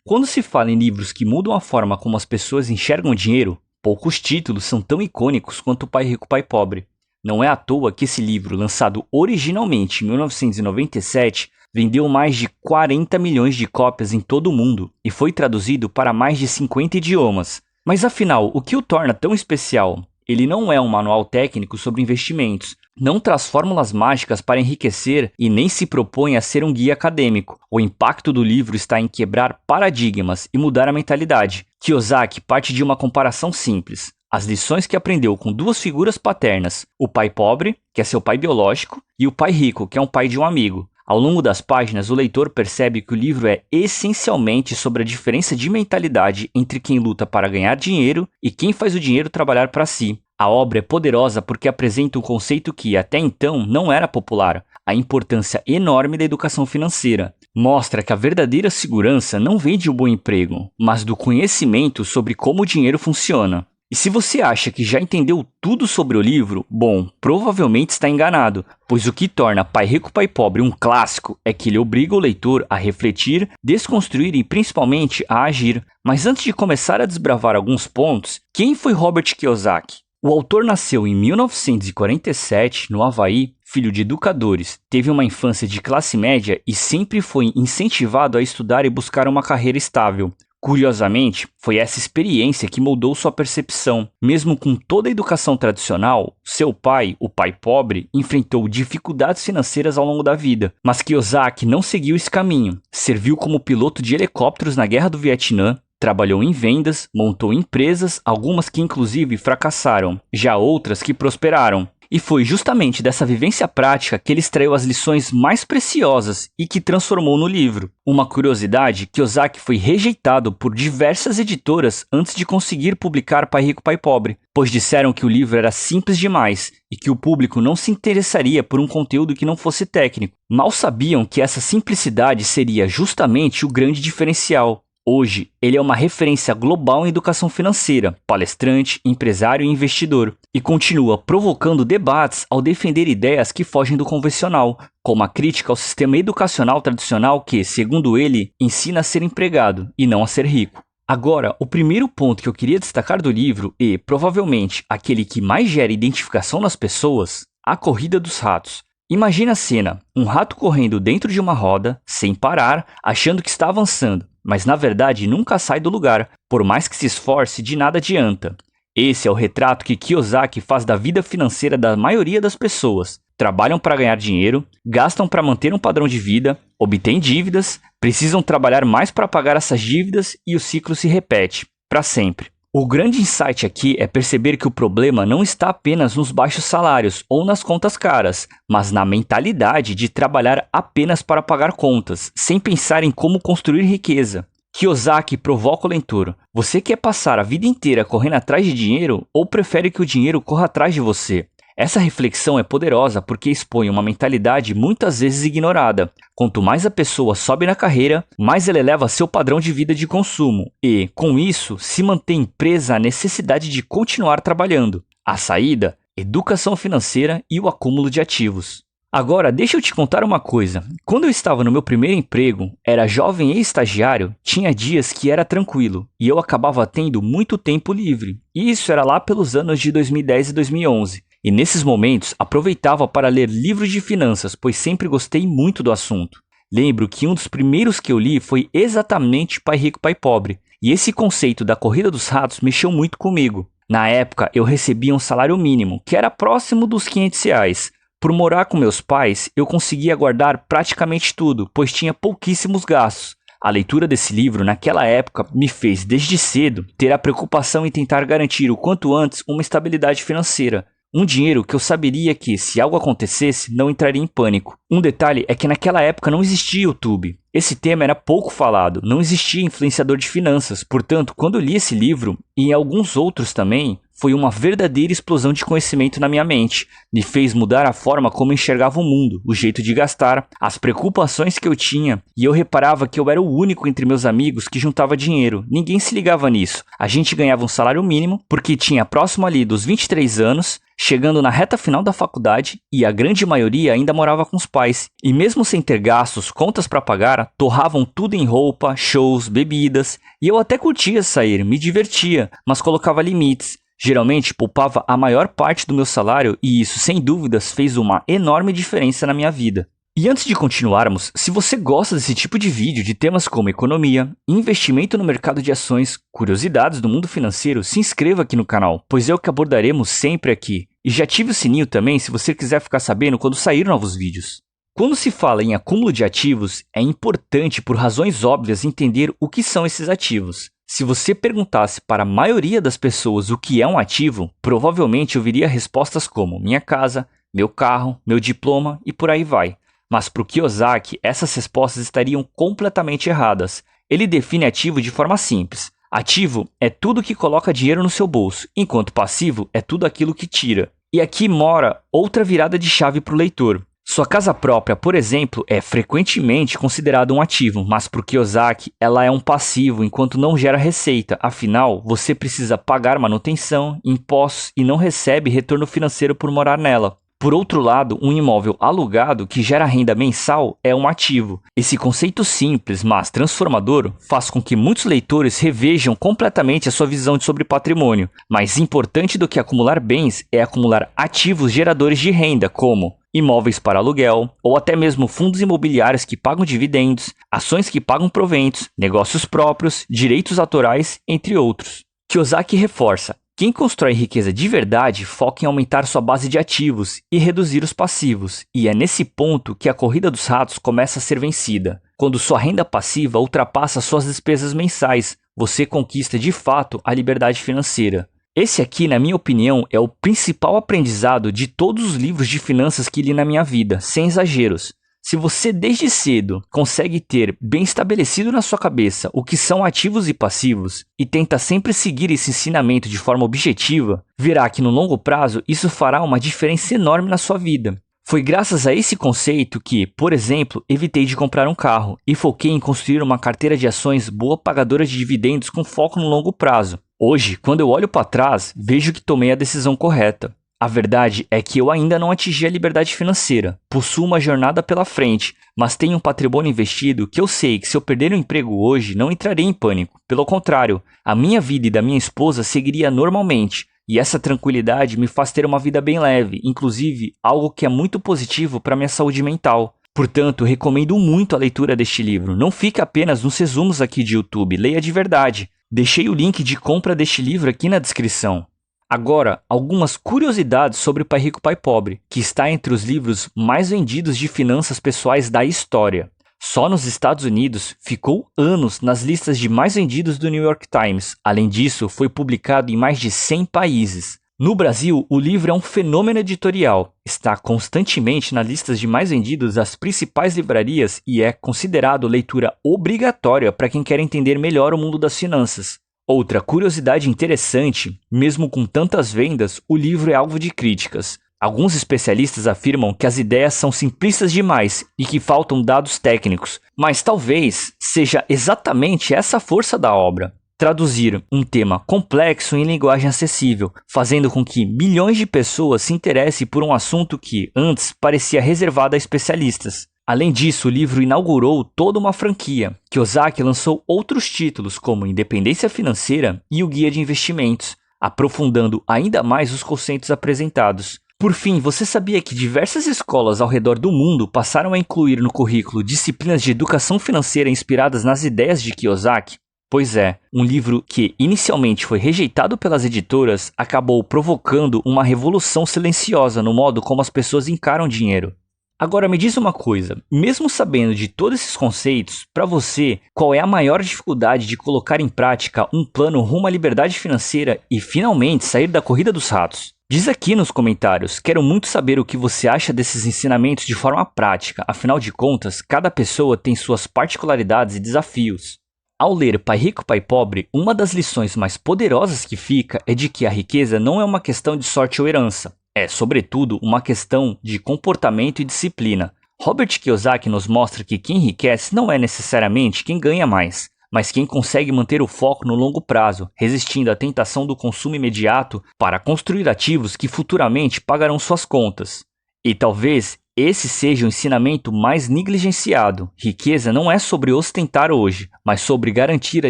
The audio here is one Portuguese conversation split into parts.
Quando se fala em livros que mudam a forma como as pessoas enxergam o dinheiro, poucos títulos são tão icônicos quanto O Pai Rico, Pai Pobre. Não é à toa que esse livro, lançado originalmente em 1997, vendeu mais de 40 milhões de cópias em todo o mundo e foi traduzido para mais de 50 idiomas. Mas afinal, o que o torna tão especial? Ele não é um manual técnico sobre investimentos, não traz fórmulas mágicas para enriquecer e nem se propõe a ser um guia acadêmico. O impacto do livro está em quebrar paradigmas e mudar a mentalidade. Kiyosaki parte de uma comparação simples. As lições que aprendeu com duas figuras paternas, o pai pobre, que é seu pai biológico, e o pai rico, que é um pai de um amigo. Ao longo das páginas, o leitor percebe que o livro é essencialmente sobre a diferença de mentalidade entre quem luta para ganhar dinheiro e quem faz o dinheiro trabalhar para si. A obra é poderosa porque apresenta um conceito que, até então, não era popular: a importância enorme da educação financeira. Mostra que a verdadeira segurança não vem de um bom emprego, mas do conhecimento sobre como o dinheiro funciona. E se você acha que já entendeu tudo sobre o livro, bom, provavelmente está enganado, pois o que torna Pai Rico, Pai Pobre um clássico é que ele obriga o leitor a refletir, desconstruir e principalmente a agir. Mas antes de começar a desbravar alguns pontos, quem foi Robert Kiyosaki? O autor nasceu em 1947, no Havaí, filho de educadores, teve uma infância de classe média e sempre foi incentivado a estudar e buscar uma carreira estável. Curiosamente, foi essa experiência que moldou sua percepção. Mesmo com toda a educação tradicional, seu pai, o pai pobre, enfrentou dificuldades financeiras ao longo da vida. Mas Kiyosaki não seguiu esse caminho. Serviu como piloto de helicópteros na Guerra do Vietnã, trabalhou em vendas, montou empresas, algumas que inclusive fracassaram, já outras que prosperaram. E foi justamente dessa vivência prática que ele extraiu as lições mais preciosas e que transformou no livro. Uma curiosidade, Kiyosaki foi rejeitado por diversas editoras antes de conseguir publicar Pai Rico, Pai Pobre, pois disseram que o livro era simples demais e que o público não se interessaria por um conteúdo que não fosse técnico. Mal sabiam que essa simplicidade seria justamente o grande diferencial. Hoje, ele é uma referência global em educação financeira, palestrante, empresário e investidor, e continua provocando debates ao defender ideias que fogem do convencional, como a crítica ao sistema educacional tradicional que, segundo ele, ensina a ser empregado e não a ser rico. Agora, o primeiro ponto que eu queria destacar do livro e, provavelmente, aquele que mais gera identificação nas pessoas, a corrida dos ratos. Imagina a cena, um rato correndo dentro de uma roda, sem parar, achando que está avançando, mas na verdade nunca sai do lugar, por mais que se esforce, de nada adianta. Esse é o retrato que Kiyosaki faz da vida financeira da maioria das pessoas. Trabalham para ganhar dinheiro, gastam para manter um padrão de vida, obtêm dívidas, precisam trabalhar mais para pagar essas dívidas e o ciclo se repete, para sempre. O grande insight aqui é perceber que o problema não está apenas nos baixos salários ou nas contas caras, mas na mentalidade de trabalhar apenas para pagar contas, sem pensar em como construir riqueza. Kiyosaki provoca o leitor: você quer passar a vida inteira correndo atrás de dinheiro ou prefere que o dinheiro corra atrás de você? Essa reflexão é poderosa porque expõe uma mentalidade muitas vezes ignorada. Quanto mais a pessoa sobe na carreira, mais ela eleva seu padrão de vida de consumo e, com isso, se mantém presa à necessidade de continuar trabalhando. A saída: educação financeira e o acúmulo de ativos. Agora, deixa eu te contar uma coisa. Quando eu estava no meu primeiro emprego, era jovem e estagiário, tinha dias que era tranquilo e eu acabava tendo muito tempo livre. E isso era lá pelos anos de 2010 e 2011. E nesses momentos, aproveitava para ler livros de finanças, pois sempre gostei muito do assunto. Lembro que um dos primeiros que eu li foi exatamente Pai Rico, Pai Pobre. E esse conceito da corrida dos ratos mexeu muito comigo. Na época, eu recebia um salário mínimo, que era próximo dos R$ 500. Por morar com meus pais, eu conseguia guardar praticamente tudo, pois tinha pouquíssimos gastos. A leitura desse livro, naquela época, me fez, desde cedo, ter a preocupação em tentar garantir o quanto antes uma estabilidade financeira. Um dinheiro que eu saberia que, se algo acontecesse, não entraria em pânico. Um detalhe é que naquela época não existia YouTube. Esse tema era pouco falado, não existia influenciador de finanças. Portanto, quando eu li esse livro, e em alguns outros também, foi uma verdadeira explosão de conhecimento na minha mente. Me fez mudar a forma como enxergava o mundo, o jeito de gastar, as preocupações que eu tinha, e eu reparava que eu era o único entre meus amigos que juntava dinheiro. Ninguém se ligava nisso. A gente ganhava um salário mínimo, porque tinha próximo ali dos 23 anos, chegando na reta final da faculdade, e a grande maioria ainda morava com os pais. E mesmo sem ter gastos, contas para pagar, torravam tudo em roupa, shows, bebidas, e eu até curtia sair, me divertia, mas colocava limites. Geralmente poupava a maior parte do meu salário e isso, sem dúvidas, fez uma enorme diferença na minha vida. E antes de continuarmos, se você gosta desse tipo de vídeo de temas como economia, investimento no mercado de ações, curiosidades do mundo financeiro, se inscreva aqui no canal, pois é o que abordaremos sempre aqui. E já ative o sininho também se você quiser ficar sabendo quando sair novos vídeos. Quando se fala em acúmulo de ativos, é importante por razões óbvias entender o que são esses ativos. Se você perguntasse para a maioria das pessoas o que é um ativo, provavelmente ouviria respostas como minha casa, meu carro, meu diploma e por aí vai. Mas para o Kiyosaki, essas respostas estariam completamente erradas. Ele define ativo de forma simples. Ativo é tudo que coloca dinheiro no seu bolso, enquanto passivo é tudo aquilo que tira. E aqui mora outra virada de chave para o leitor. Sua casa própria, por exemplo, é frequentemente considerada um ativo, mas para o Kiyosaki ela é um passivo enquanto não gera receita. Afinal, você precisa pagar manutenção, impostos e não recebe retorno financeiro por morar nela. Por outro lado, um imóvel alugado que gera renda mensal é um ativo. Esse conceito simples, mas transformador, faz com que muitos leitores revejam completamente a sua visão sobre patrimônio. Mais importante do que acumular bens é acumular ativos geradores de renda, como imóveis para aluguel, ou até mesmo fundos imobiliários que pagam dividendos, ações que pagam proventos, negócios próprios, direitos autorais, entre outros. Kiyosaki reforça: quem constrói riqueza de verdade foca em aumentar sua base de ativos e reduzir os passivos, e é nesse ponto que a corrida dos ratos começa a ser vencida. Quando sua renda passiva ultrapassa suas despesas mensais, você conquista de fato a liberdade financeira. Esse aqui, na minha opinião, é o principal aprendizado de todos os livros de finanças que li na minha vida, sem exageros. Se você desde cedo consegue ter bem estabelecido na sua cabeça o que são ativos e passivos e tenta sempre seguir esse ensinamento de forma objetiva, verá que no longo prazo isso fará uma diferença enorme na sua vida. Foi graças a esse conceito que, por exemplo, evitei de comprar um carro e foquei em construir uma carteira de ações boa pagadora de dividendos com foco no longo prazo. Hoje, quando eu olho para trás, vejo que tomei a decisão correta. A verdade é que eu ainda não atingi a liberdade financeira, possuo uma jornada pela frente, mas tenho um patrimônio investido que eu sei que se eu perder o emprego hoje não entrarei em pânico. Pelo contrário, a minha vida e da minha esposa seguiria normalmente, e essa tranquilidade me faz ter uma vida bem leve, inclusive algo que é muito positivo para minha saúde mental. Portanto, recomendo muito a leitura deste livro. Não fique apenas nos resumos aqui de YouTube, leia de verdade. Deixei o link de compra deste livro aqui na descrição. Agora, algumas curiosidades sobre o Pai Rico, Pai Pobre, que está entre os livros mais vendidos de finanças pessoais da história. Só nos Estados Unidos, ficou anos nas listas de mais vendidos do New York Times. Além disso, foi publicado em mais de 100 países. No Brasil, o livro é um fenômeno editorial. Está constantemente nas listas de mais vendidos das principais livrarias e é considerado leitura obrigatória para quem quer entender melhor o mundo das finanças. Outra curiosidade interessante, mesmo com tantas vendas, o livro é alvo de críticas. Alguns especialistas afirmam que as ideias são simplistas demais e que faltam dados técnicos, mas talvez seja exatamente essa a força da obra. Traduzir um tema complexo em linguagem acessível, fazendo com que milhões de pessoas se interessem por um assunto que antes parecia reservado a especialistas. Além disso, o livro inaugurou toda uma franquia. Kiyosaki lançou outros títulos como Independência Financeira e o Guia de Investimentos, aprofundando ainda mais os conceitos apresentados. Por fim, você sabia que diversas escolas ao redor do mundo passaram a incluir no currículo disciplinas de educação financeira inspiradas nas ideias de Kiyosaki? Pois é, um livro que inicialmente foi rejeitado pelas editoras acabou provocando uma revolução silenciosa no modo como as pessoas encaram dinheiro. Agora me diz uma coisa, mesmo sabendo de todos esses conceitos, para você, qual é a maior dificuldade de colocar em prática um plano rumo à liberdade financeira e finalmente sair da corrida dos ratos? Diz aqui nos comentários, quero muito saber o que você acha desses ensinamentos de forma prática, afinal de contas, cada pessoa tem suas particularidades e desafios. Ao ler Pai Rico, Pai Pobre, uma das lições mais poderosas que fica é de que a riqueza não é uma questão de sorte ou herança. É, sobretudo, uma questão de comportamento e disciplina. Robert Kiyosaki nos mostra que quem enriquece não é necessariamente quem ganha mais, mas quem consegue manter o foco no longo prazo, resistindo à tentação do consumo imediato para construir ativos que futuramente pagarão suas contas. E talvez esse seja o ensinamento mais negligenciado. Riqueza não é sobre ostentar hoje, mas sobre garantir a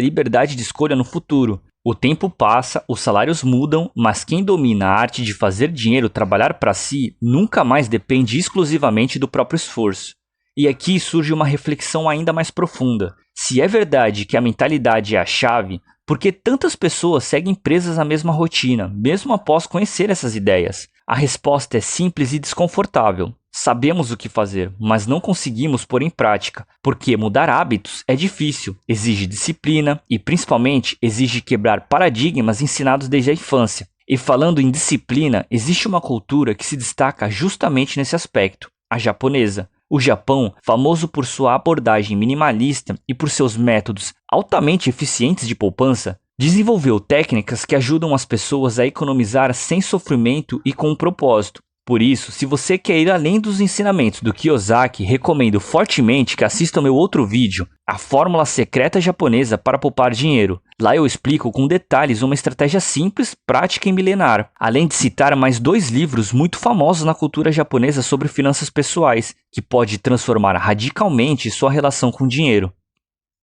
liberdade de escolha no futuro. O tempo passa, os salários mudam, mas quem domina a arte de fazer dinheiro trabalhar para si nunca mais depende exclusivamente do próprio esforço. E aqui surge uma reflexão ainda mais profunda. Se é verdade que a mentalidade é a chave, por que tantas pessoas seguem presas à mesma rotina, mesmo após conhecer essas ideias? A resposta é simples e desconfortável. Sabemos o que fazer, mas não conseguimos pôr em prática, porque mudar hábitos é difícil, exige disciplina e, principalmente, exige quebrar paradigmas ensinados desde a infância. E falando em disciplina, existe uma cultura que se destaca justamente nesse aspecto, a japonesa. O Japão, famoso por sua abordagem minimalista e por seus métodos altamente eficientes de poupança, desenvolveu técnicas que ajudam as pessoas a economizar sem sofrimento e com um propósito. Por isso, se você quer ir além dos ensinamentos do Kiyosaki, recomendo fortemente que assista ao meu outro vídeo, A Fórmula Secreta Japonesa para Poupar Dinheiro. Lá eu explico com detalhes uma estratégia simples, prática e milenar, além de citar mais 2 livros muito famosos na cultura japonesa sobre finanças pessoais, que pode transformar radicalmente sua relação com o dinheiro.